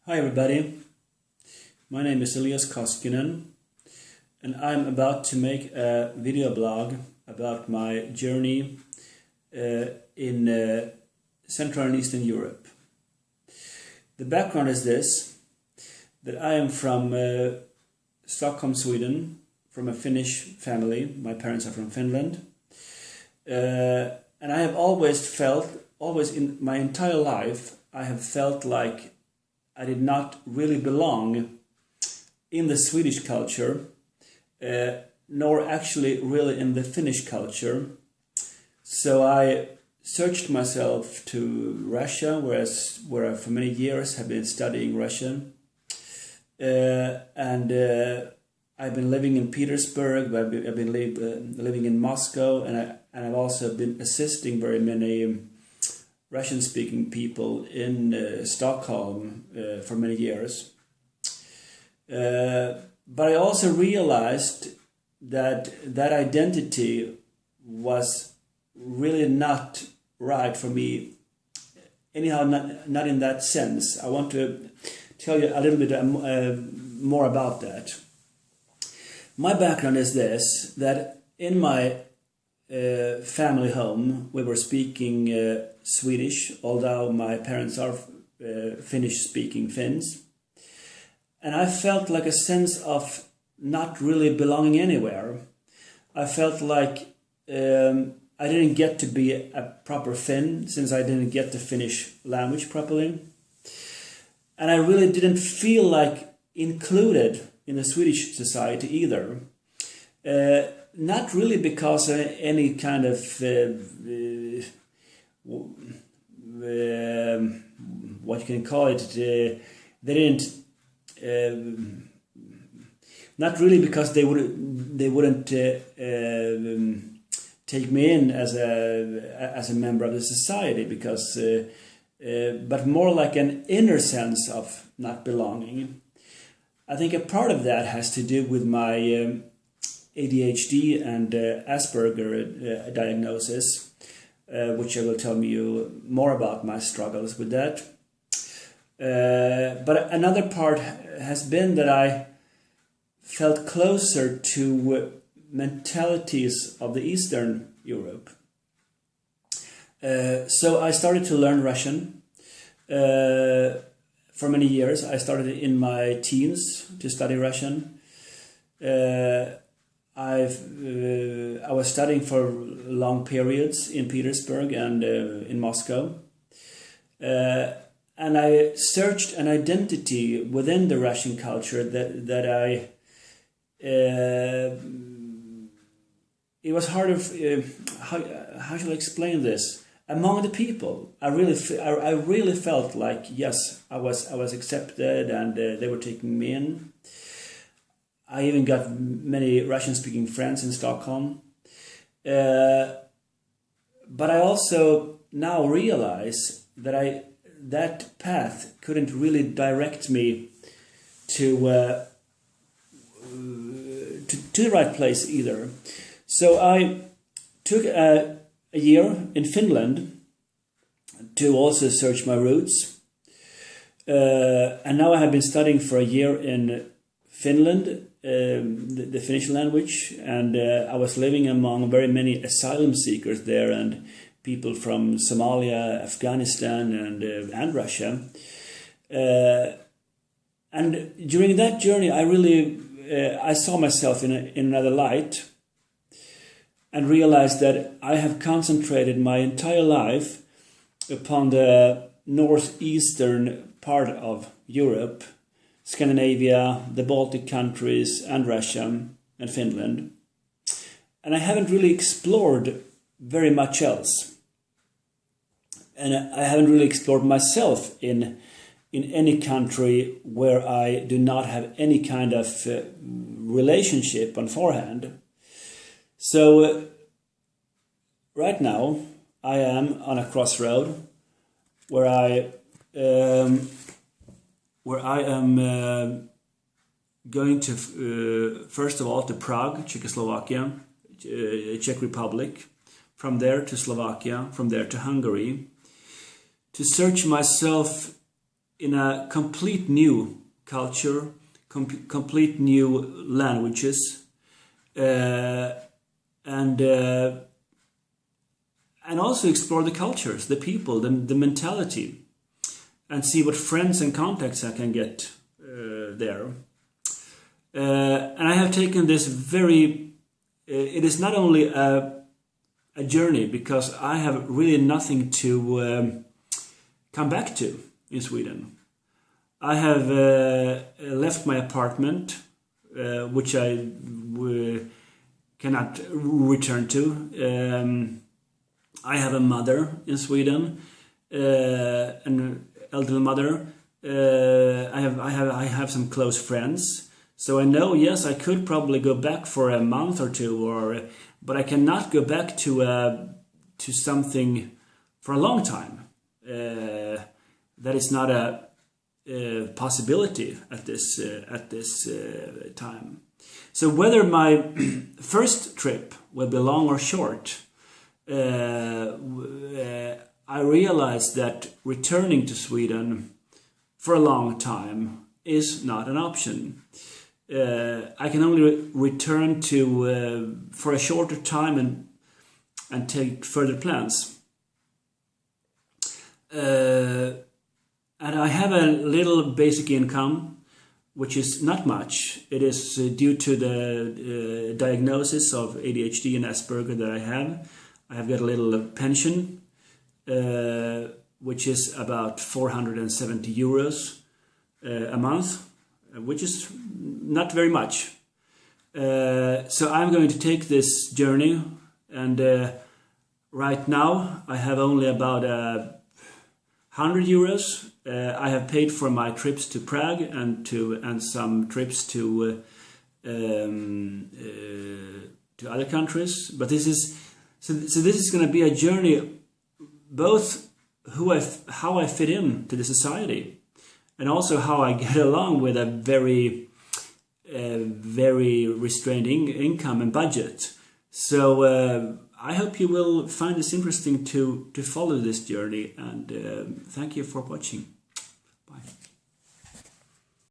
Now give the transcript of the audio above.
Hi everybody, my name is Elias Koskinen and I'm about to make a video blog about my journey in Central and Eastern Europe. The background is this, that I am from Stockholm, Sweden, from a Finnish family. My parents are from Finland. And I have always in my entire life, I have felt like I did not really belong in the Swedish culture, nor actually really in the Finnish culture. So I searched myself to Russia, where I for many years have been studying Russian. And I've been living in Petersburg, I've been living in Moscow, and I've also been assisting very many Russian-speaking people in Stockholm for many years. But I also realized that that identity was really not right for me, anyhow, not in that sense. I want to tell you a little bit more about that. My background is this, that in my family home we were speaking Swedish, although my parents are Finnish-speaking Finns. And I felt like a sense of not really belonging anywhere. I felt like I didn't get to be a proper Finn, since I didn't get the Finnish language properly. And I really didn't feel like included in the Swedish society either. Not really because of any kind of what you can call it. They didn't. Not really because they wouldn't take me in as a member of the society, because but more like an inner sense of not belonging. I think a part of that has to do with my ADHD and Asperger diagnosis, which I will tell you more about my struggles with that. But another part has been that I felt closer to mentalities of the Eastern Europe. So I started to learn Russian. For many years, I started in my teens to study Russian. I was studying for long periods in Petersburg and in Moscow. And I searched an identity within the Russian culture that I... it was hard to... how shall I explain this? Among the people, I really felt like, yes, I was accepted and they were taking me in. I even got many Russian-speaking friends in Stockholm. But I also now realize that that path couldn't really direct me to the right place either. So I took a year in Finland to also search my roots. And now I have been studying for a year in Finland, the Finnish language, and I was living among very many asylum seekers there and people from Somalia, Afghanistan, and Russia. And during that journey, I saw myself in another light, and realized that I have concentrated my entire life upon the northeastern part of Europe, Scandinavia, the Baltic countries, and Russia, and Finland. And I haven't really explored very much else. And I haven't really explored myself in any country where I do not have any kind of relationship on forehand. So right now I am on a crossroad where I am going to first of all to Prague, Czechoslovakia, Czech Republic, from there to Slovakia, from there to Hungary, to search myself in a complete new culture, complete new languages, and also explore the cultures, the people, the mentality, and see what friends and contacts I can get there. And I have taken this very. It is not only a journey, because I have really nothing to come back to in Sweden. I have left my apartment, which I cannot return to. I have a mother in Sweden, an elderly mother. I have some close friends, so I know, yes, I could probably go back for a month or two, but I cannot go back to something for a long time. That is not a possibility at this time. So whether my first trip will be long or short, I realized that returning to Sweden for a long time is not an option. I can only return to for a shorter time and take further plans. And I have a little basic income, which is not much. It is due to the diagnosis of ADHD and Asperger that I have. I have got a little pension, which is about 470 euros a month, which is not very much. So I'm going to take this journey, and right now I have only about 100 euros. I have paid for my trips to Prague and some trips to other countries. But this is this is going to be a journey, both how I fit into the society, and also how I get along with a very restrained income and budget. So I hope you will find this interesting to follow this journey, and thank you for watching.